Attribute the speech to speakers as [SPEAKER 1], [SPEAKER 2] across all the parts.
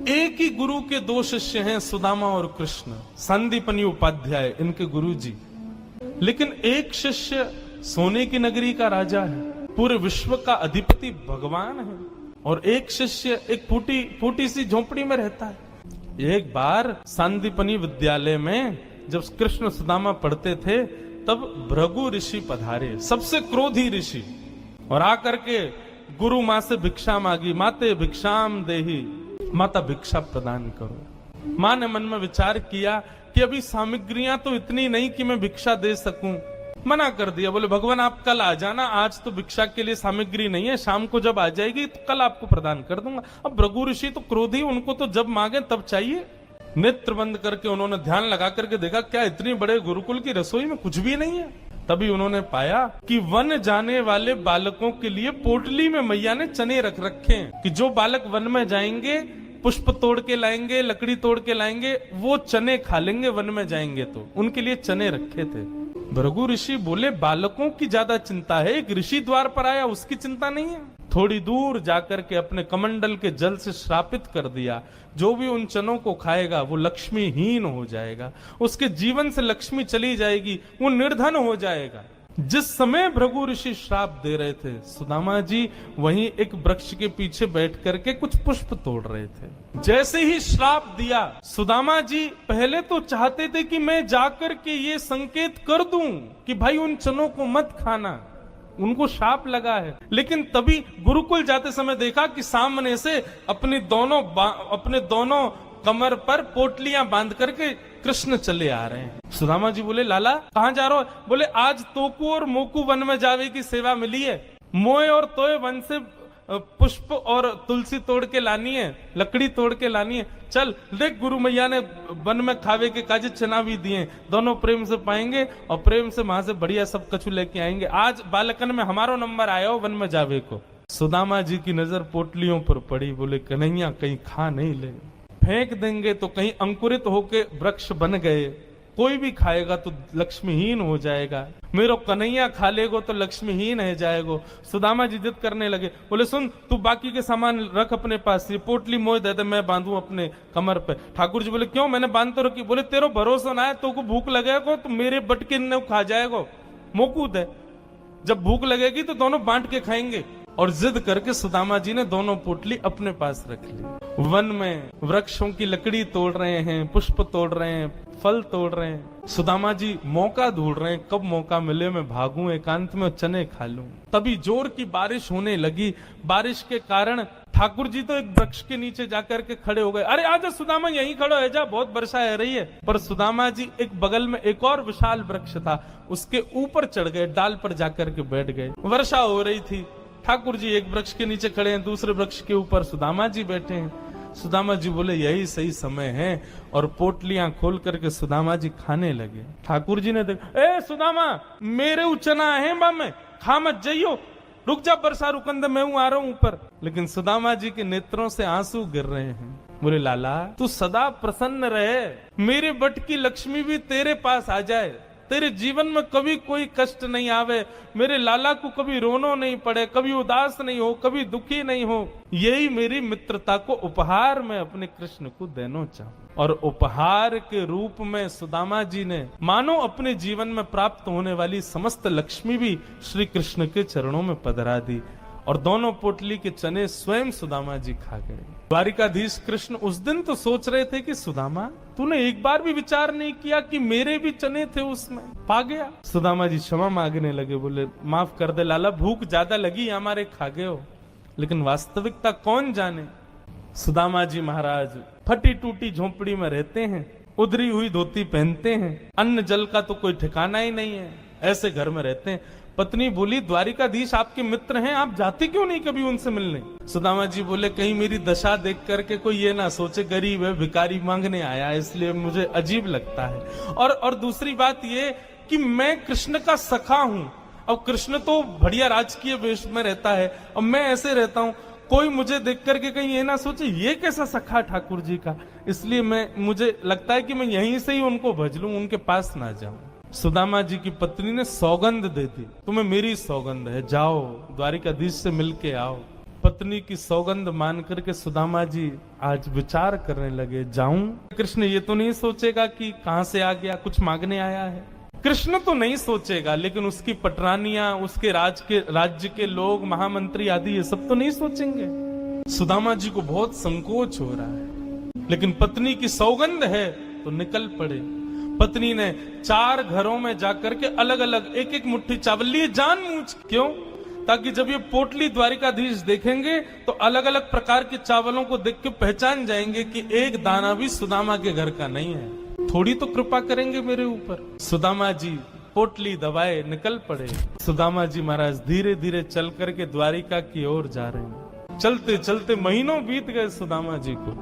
[SPEAKER 1] एक ही गुरु के दो शिष्य हैं, सुदामा और कृष्ण, संदीपनी उपाध्याय इनके गुरु जी। लेकिन एक शिष्य सोने की नगरी का राजा है, पूरे विश्व का अधिपति भगवान है, और एक शिष्य एक फूटी सी झोपड़ी में रहता है। एक बार संदीपनी विद्यालय में जब कृष्ण सुदामा पढ़ते थे तब भृगु ऋषि पधारे, सबसे क्रोधी ऋषि, और आकर के गुरु माँ से भिक्षा मांगी। माते भिक्षाम देही, माता भिक्षा प्रदान करो। माँ ने मन में विचार किया कि अभी सामग्रियां तो इतनी नहीं कि मैं भिक्षा दे सकूं, मना कर दिया। बोले भगवान आप कल आ जाना, आज तो भिक्षा के लिए सामग्री नहीं है, शाम को जब आ जाएगी तो कल आपको प्रदान कर दूंगा। अब भृगु ऋषि तो क्रोधी, उनको तो जब मांगे तब चाहिए। नेत्र बंद करके उन्होंने ध्यान लगा करके देखा, क्या इतनी बड़े गुरुकुल की रसोई में कुछ भी नहीं है। तभी उन्होंने पाया कि वन जाने वाले बालकों के लिए पोटली में मैया ने चने रख रखे हैं, कि जो बालक वन में जाएंगे पुष्प तोड़ के लाएंगे, लकड़ी तोड़ के लाएंगे, वो चने खा लेंगे वन में जाएंगे, तो उनके लिए चने रखे थे। भृगु ऋषि बोले बालकों की ज्यादा चिंता है, एक ऋषि द्वार पर आया उसकी चिंता नहीं है। थोड़ी दूर जाकर के अपने कमंडल के जल से श्रापित कर दिया, जो भी उन चनों को खाएगा वो लक्ष्मीहीन हो जाएगा, उसके जीवन से लक्ष्मी चली जाएगी, वो निर्धन हो जाएगा। जिस समय भृगु ऋषि श्राप दे रहे थे, सुदामा जी वहीं एक वृक्ष के पीछे बैठ करके कुछ पुष्प तोड़ रहे थे। जैसे ही श्राप दिया, सुदामा जी पहले तो चाहते थे कि मैं जाकर के ये संकेत कर दूं कि भाई उन चनों को मत खाना, उनको शाप लगा है। लेकिन तभी गुरुकुल जाते समय देखा कि सामने से अपने दोनों कमर पर पोटलियां बांध करके कृष्ण चले आ रहे हैं। सुदामा जी बोले लाला कहां जा रहे हो? बोले आज तोकू और मोकू वन में जावे की सेवा मिली है, मोए और तोए वन से पुष्प और तुलसी तोड़ के लानी है, लकड़ी तोड़ के लानी है। चल देख, गुरु मैया ने वन में खावे के काजे चना भी दिए, दोनों प्रेम से पाएंगे और प्रेम से वहां से बढ़िया सब कछु लेके आएंगे। आज बालकन में हमारो नंबर आया हो वन में जावे को। सुदामा जी की नजर पोटलियों पर पड़ी, बोले कन्हैया कहीं खा नहीं ले, फेंक देंगे तो कहीं अंकुरित होके वृक्ष बन गए, कोई भी खाएगा तो लक्ष्मीहीन हो जाएगा, मेरो कन्हैया खा लेगो तो लक्ष्मीहीन है जाएगो। सुदामा जी जिद करने लगे, बोले सुन तू बाकी के सामान रख अपने पास, ये पोटली मोह दे दे मैं बांधू अपने कमर पे। ठाकुर जी बोले क्यों, मैंने बांध तो रखी। बोले तेरो भरोसा ना है, तो को भूख लगेगा तो मेरे बटके ने खा जाएगो, मोकूद है, जब भूख लगेगी तो दोनों बांट के खाएंगे। और जिद करके सुदामा जी ने दोनों पोटली अपने पास रख ली। वन में वृक्षों की लकड़ी तोड़ रहे हैं, पुष्प तोड़ रहे हैं, फल तोड़ रहे हैं। सुदामा जी मौका ढूंढ रहे हैं, कब मौका मिले मैं भागूं, एकांत में चने खा लूं। तभी जोर की बारिश होने लगी। बारिश के कारण ठाकुर जी तो एक वृक्ष के नीचे जाकर के खड़े हो गए। अरे आजा सुदामा यहीं खड़ो है जा, बहुत वर्षा है रही है। पर सुदामा जी एक बगल में एक और विशाल वृक्ष था, उसके ऊपर चढ़ गए, डाल पर जाकर के बैठ गए। वर्षा हो रही थी, ठाकुर जी एक वृक्ष के नीचे खड़े हैं, दूसरे वृक्ष के ऊपर सुदामा जी बैठे हैं। सुदामा जी बोले यही सही समय है, और पोटलियां खोल करके सुदामा जी खाने लगे। ठाकुर जी ने देखा, ए सुदामा मेरे उचना है बा में, खा मत जाइयो, रुक जा बरसा रुकंद मैं हूं, आ रहा हूं ऊपर। लेकिन सुदामा जी के नेत्रों से आंसू गिर रहे हैं। बोले लाला तू सदा प्रसन्न रहे, मेरे बट की लक्ष्मी भी तेरे पास आ जाए, तेरे जीवन में कभी कोई कष्ट नहीं आवे, मेरे लाला को कभी रोनो नहीं पड़े, कभी उदास नहीं हो, कभी दुखी नहीं हो, यही मेरी मित्रता को उपहार मैं अपने कृष्ण को देना चाहूं। और उपहार के रूप में सुदामा जी ने मानो अपने जीवन में प्राप्त होने वाली समस्त लक्ष्मी भी श्री कृष्ण के चरणों में पधरा दी, और दोनों पोटली के चने स्वयं सुदामा जी खा गए। द्वारिकाधीश कृष्ण उस दिन तो सोच रहे थे कि सुदामा तूने एक बार भी विचार नहीं किया कि मेरे भी चने थे उसमें, पा गया। सुदामा जी क्षमा मांगने लगे, बोले माफ कर दे लाला, भूख ज्यादा लगी हमारे, खा गए हो। लेकिन वास्तविकता कौन जाने। सुदामा जी महाराज फटी टूटी झोंपड़ी में रहते हैं, उधरी हुई धोती पहनते हैं, अन्न जल का तो कोई ठिकाना ही नहीं है, ऐसे घर में रहते हैं। पत्नी बोली द्वारिकाधीश आपके मित्र हैं, आप जाते क्यों नहीं कभी उनसे मिलने? सुदामा जी बोले कहीं मेरी दशा देख करके कोई ये ना सोचे गरीब है, भिखारी मांगने आया, इसलिए मुझे अजीब लगता है। और दूसरी बात ये कि मैं कृष्ण का सखा हूं, अब कृष्ण तो बढ़िया राजकीय वेश में रहता है, अब मैं ऐसे रहता हूं, कोई मुझे देख करके कहीं ये ना सोचे ये कैसा सखा ठाकुर जी का, इसलिए मुझे लगता है कि मैं यहीं से ही उनको भज लूं, उनके पास ना जाऊं। सुदामा जी की पत्नी ने सौगंध दे दी, तुम्हें मेरी सौगंध है, जाओ द्वारिकाधीश से मिलके आओ। पत्नी की सौगंध मान करके सुदामा जी आज विचार करने लगे, जाऊं? कृष्ण ये तो नहीं सोचेगा कि कहां से आ गया, कुछ मांगने आया है। कृष्ण तो नहीं सोचेगा, लेकिन उसकी पटरानियां, उसके राज्य के लोग, महामंत्री आदि, ये सब तो नहीं सोचेंगे। सुदामा जी को बहुत संकोच हो रहा है, लेकिन पत्नी की सौगंध है तो निकल पड़े। पत्नी ने 4 घरों में जाकर के अलग अलग एक एक मुट्ठी चावल लिए, जानबूझ। क्यों? ताकि जब ये पोटली द्वारिकाधीश देखेंगे तो अलग अलग प्रकार के चावलों को देख के पहचान जाएंगे कि एक दाना भी सुदामा के घर का नहीं है। थोड़ी तो कृपा करेंगे मेरे ऊपर। सुदामा जी पोटली दबाए निकल पड़े। सुदामा जी महाराज धीरे धीरे चल करके द्वारिका की ओर जा रहे हैं। चलते चलते महीनों बीत गए सुदामा जी को।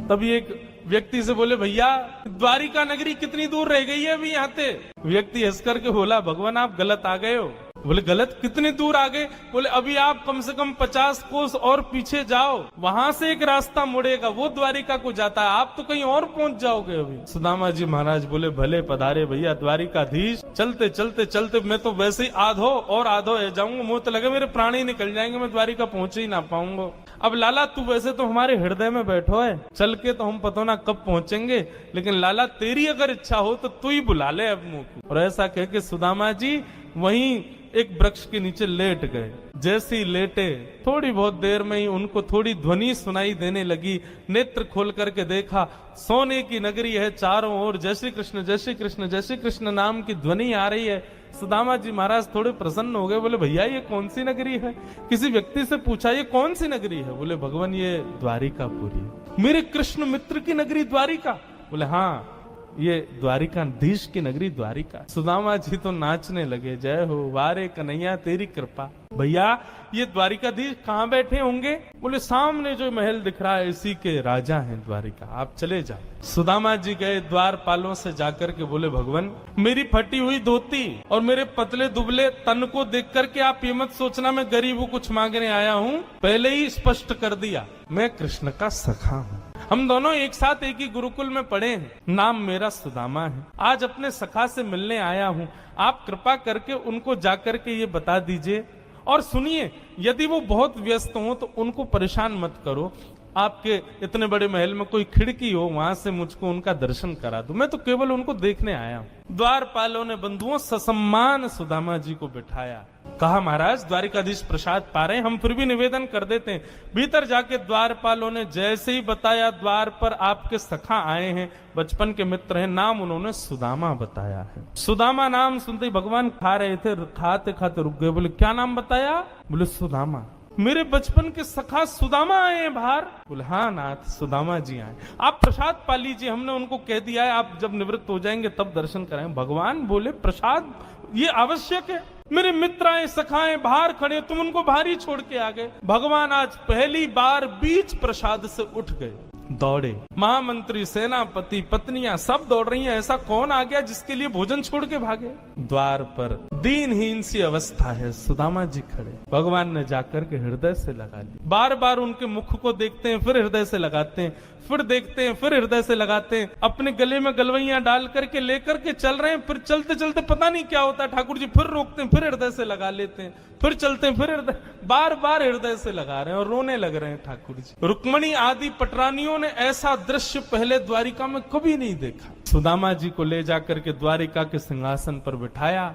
[SPEAKER 1] तभी एक व्यक्ति से बोले, भैया द्वारिका नगरी कितनी दूर रह गई है अभी यहाँ से? व्यक्ति हंस करके बोला, भगवान आप गलत आ गए हो। बोले गलत? कितने दूर आ गए? बोले अभी आप कम से कम 50 कोस और पीछे जाओ, वहां से एक रास्ता मुड़ेगा, वो द्वारिका को जाता है, आप तो कहीं और पहुंच जाओगे अभी। सुदामा जी महाराज बोले, भले पधारे भैया द्वारिकाधीश। चलते चलते चलते मैं तो वैसे ही आधो जाऊंगा, मुंह तो लगे मेरे प्राण ही निकल जाएंगे, मैं द्वारिका पहुंच ही ना पाऊंगा। अब लाला तू वैसे तो हमारे हृदय में बैठो है, चल के तो हम पता ना कब पहुंचेंगे, लेकिन लाला तेरी अगर इच्छा हो तो तू ही बुला ले अब मुंह को। और ऐसा कह के सुदामा जी वहीं एक वृक्ष के नीचे लेट गए। जैसे ही लेटे थोड़ी बहुत देर में ही उनको थोड़ी ध्वनि सुनाई देने लगी। नेत्र खोल करके देखा, सोने की नगरी है, चारों ओर जय श्री कृष्ण जय श्री कृष्ण जय श्री कृष्ण नाम की ध्वनि आ रही है। सुदामा जी महाराज थोड़े प्रसन्न हो गए। बोले भैया ये कौन सी नगरी है? किसी व्यक्ति से पूछा ये कौन सी नगरी है? बोले भगवान ये द्वारिकापुरी। मेरे कृष्ण मित्र की नगरी द्वारिका? बोले हाँ ये द्वारिकाधीश की नगरी द्वारिका। सुदामा जी तो नाचने लगे, जय हो वारे कन्हैया तेरी कृपा। भैया ये द्वारिकाधीश कहाँ बैठे होंगे? बोले सामने जो महल दिख रहा है इसी के राजा हैं द्वारिका, आप चले जाओ। सुदामा जी गए द्वारपालों से जाकर के बोले, भगवान मेरी फटी हुई धोती और मेरे पतले दुबले तन को देख करके आप ये मत सोचना मैं गरीब हूँ कुछ मांगने आया हूँ। पहले ही स्पष्ट कर दिया, मैं कृष्ण का सखा हूँ। हम दोनों एक साथ एक ही गुरुकुल में पढ़े हैं, नाम मेरा सुदामा है। आज अपने सखा से मिलने आया हूँ, आप कृपा करके उनको जाकर के ये बता दीजिए। और सुनिए, यदि वो बहुत व्यस्त हो तो उनको परेशान मत करो। आपके इतने बड़े महल में कोई खिड़की हो, वहां से मुझको उनका दर्शन करा दो, मैं तो केवल उनको देखने आया हूँ। द्वारपालों ने बंधुओं ससम्मान सुदामा जी को बिठाया। कहा महाराज द्वारिकाधीश प्रसाद पा रहे, हम फिर भी निवेदन कर देते हैं। भीतर जाके द्वारपालों ने जैसे ही बताया, द्वार पर आपके सखा आए हैं, बचपन के मित्र हैं, नाम उन्होंने सुदामा बताया है। सुदामा नाम सुनते ही भगवान खा रहे थे, खाते खाते रुक गए। बोले क्या नाम बताया? बोले सुदामा। मेरे बचपन के सखा सुदामा आए हैं बाहर? बोले हाँ नाथ सुदामा जी आए। आप प्रसाद पा लीजिए, हमने उनको कह दिया है आप जब निवृत्त हो जाएंगे तब दर्शन कराएं। भगवान बोले प्रसाद ये आवश्यक है? मेरे मित्र आए सखाए बाहर खड़े, तुम उनको बाहर ही छोड़ के आ गए। भगवान आज पहली बार बीच प्रसाद से उठ गए, दौड़े। महामंत्री, सेनापति, पत्नियां सब दौड़ रही हैं। ऐसा कौन आ गया जिसके लिए भोजन छोड़ के भागे? द्वार पर दीनहीन सी अवस्था है, सुदामा जी खड़े। भगवान ने जाकर के हृदय से लगा ली। बार बार उनके मुख को देखते हैं, फिर हृदय से लगाते हैं, फिर देखते हैं, फिर हृदय से लगाते हैं। अपने गले में गलवैयां डाल करके लेकर के चल रहे हैं। फिर चलते चलते पता नहीं क्या होता है, ठाकुर जी फिर रोकते हैं, फिर हृदय से लगा लेते हैं, फिर चलते हैं, फिर हृदय, बार बार हृदय से लगा रहे हैं और रोने लग रहे हैं ठाकुर जी। रुक्मणी आदि पटरानियों ने ऐसा दृश्य पहले द्वारिका में कभी नहीं देखा। सुदामा जी को ले जाकर के द्वारिका के सिंहासन पर बिठाया।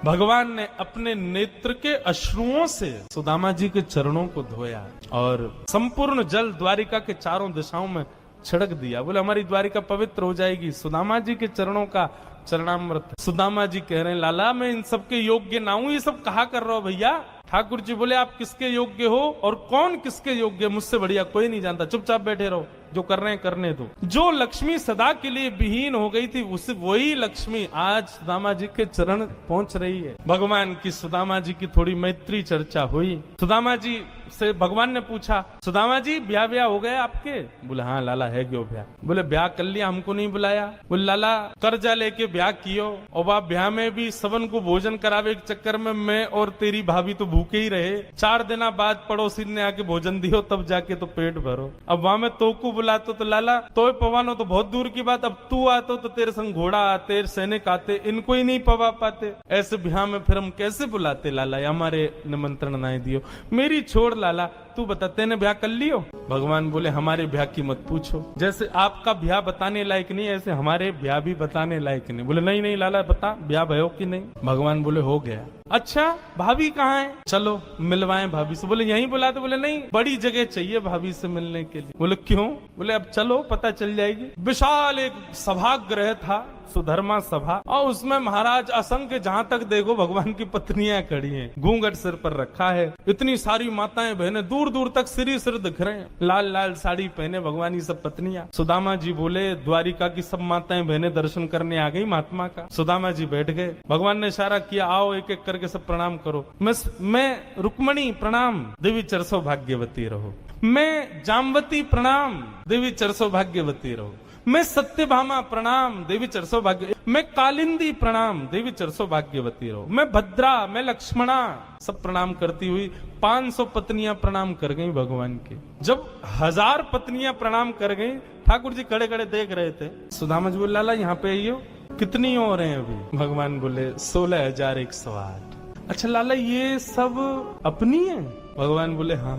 [SPEAKER 1] भगवान ने अपने नेत्र के अश्रुओं से सुदामा जी के चरणों को धोया और संपूर्ण जल द्वारिका के चारों दिशाओं में छिड़क दिया। बोले हमारी द्वारिका पवित्र हो जाएगी सुदामा जी के चरणों का चरणामृत। सुदामा जी कह रहे हैं लाला मैं इन सबके योग्य ना हूं, ये सब कहा कर रहा हो भैया? ठाकुर जी बोले आप किसके योग्य हो और कौन किसके योग्य? मुझसे बढ़िया कोई नहीं जानता, चुपचाप बैठे रहो, जो कर रहे हैं करने दो। जो लक्ष्मी सदा के लिए विहीन हो गई थी, उसे वही लक्ष्मी आज सुदामा जी के चरण पहुंच रही है। भगवान की सुदामा जी की थोड़ी मैत्री चर्चा हुई। सुदामा जी से भगवान ने पूछा, सुदामा जी ब्याह हो गया आपके? बोले हाँ लाला है क्यों ब्याह? बोले ब्याह कर लिया, हमको नहीं बुलाया? बोले लाला कर्जा लेके ब्याह कियो और बाप ब्याह में भी सबन को भोजन करावे के चक्कर में मैं और तेरी भाभी तो भूखे ही रहे। 4 दिन बाद पड़ोसी ने आके भोजन दियो तब जाके तो पेट भरो। अब वहां में तो को बुलाते तो लाला तो पवानो तो बहुत दूर की बात, अब तू आते तो तेरे संग घोड़ा आते, सैनिक आते, इनको ही नहीं पवा पाते। ऐसे ब्याह में फिर हम कैसे बुलाते लाला? हमारे निमंत्रण ना दियो। मेरी छोड़ लाला, तू बता तेने ब्याह कर लियो? भगवान बोले हमारे ब्याह की मत पूछो, जैसे आपका ब्याह बताने लायक नहीं ऐसे हमारे ब्याह भी बताने लायक नहीं। बोले नहीं नहीं लाला बता ब्याह भयो कि नहीं? भगवान बोले हो गया। अच्छा भाभी कहाँ है? चलो मिलवाएं भाभी से। बोले यहीं बुला दो। बोले नहीं बड़ी जगह चाहिए भाभी से मिलने के लिए। बोले क्यों? बोले अब चलो पता चल जाएगी। विशाल एक सभागृह था, सुधर्मा सभा, और उसमें महाराज असंख्य जहां तक देखो भगवान की पत्नियां खड़ी हैं, घूंघट सिर पर रखा है, इतनी सारी माताएं बहनें दूर दूर तक सिर दिख रहे हैं, लाल लाल साड़ी पहने भगवान की सब पत्नियां। सुदामा जी बोले द्वारिका की सब माताएं बहनें दर्शन करने आ गई महात्मा का। सुदामा जी बैठ गए, भगवान ने इशारा किया आओ एक एक करके सब प्रणाम करो। मैं रुक्मणी प्रणाम, देवी चरसो भाग्यवती रहो। मैं जामवती प्रणाम, देवी चरसो भाग्यवती रहो। मैं सत्यभामा प्रणाम, देवी चरसो भाग्य। मैं कालिंदी प्रणाम, देवी चरसो भाग्यवती रहो। मैं भद्रा, मैं लक्ष्मणा, सब प्रणाम करती हुई 500 पत्नियां प्रणाम कर गई भगवान के। जब 1000 पत्नियां प्रणाम कर गई, ठाकुर जी खड़े खड़े देख रहे थे। सुदामा जी बोले लाला यहाँ पे आइयो, कितनी और हैं अभी? भगवान बोले 16,108। अच्छा लाला ये सब अपनी है? भगवान बोले हाँ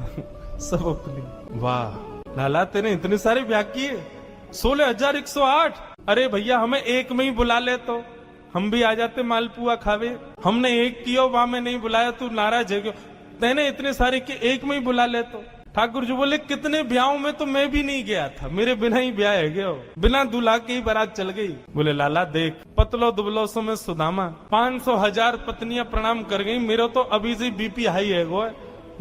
[SPEAKER 1] सब अपनी। वाह लाला तेने इतने सारे ब्याह किए, 16,108। अरे भैया हमें एक में ही बुला ले तो हम भी आ जाते मालपुआ खावे। हमने एक किया वहां में नहीं बुलाया, तू नाराज है क्यों? तेने इतने सारे के एक में ही बुला ले तो। ठाकुर जी बोले कितने ब्याहों में तो मैं भी नहीं गया था, मेरे बिना ही ब्याह है गया, बिना दूल्हा के ही बारात चल गई। बोले लाला देख पतलो दुबलो सो में सुदामा 500,000 पत्नियां प्रणाम कर गई, मेरा तो अभी से बीपी हाई है गो।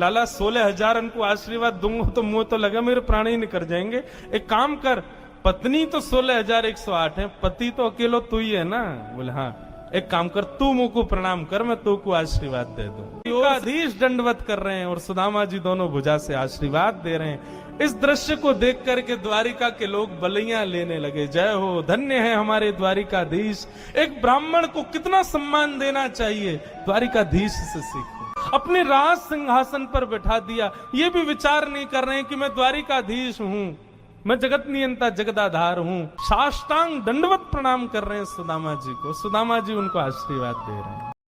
[SPEAKER 1] लाला 16,000 उनको आशीर्वाद दूंगा तो मुंह तो लगा मेरे प्राण ही निकल जाएंगे। एक काम कर, पत्नी तो 16,108 है, पति तो अकेलो तू ही है ना? बोले हाँ। एक काम कर तू मुंह को प्रणाम कर, मैं तू को आशीर्वाद दे दूं। आधीश दंडवत कर रहे हैं और सुदामा जी दोनों भुजा से आशीर्वाद दे रहे हैं। इस दृश्य को देख करके द्वारिका के लोग बलियां लेने लगे। जय हो, धन्य है हमारे द्वारिकाधीश। एक ब्राह्मण को कितना सम्मान देना चाहिए, द्वारिकाधीश से सीखो। अपने राज सिंहासन पर बैठा दिया, ये भी विचार नहीं कर रहे हैं कि मैं द्वारिकाधीश हूँ, मैं जगत नियंता जगदाधार हूँ। साष्टांग दंडवत प्रणाम कर रहे हैं सुदामा जी को। सुदामा जी उनको आशीर्वाद दे रहे हैं।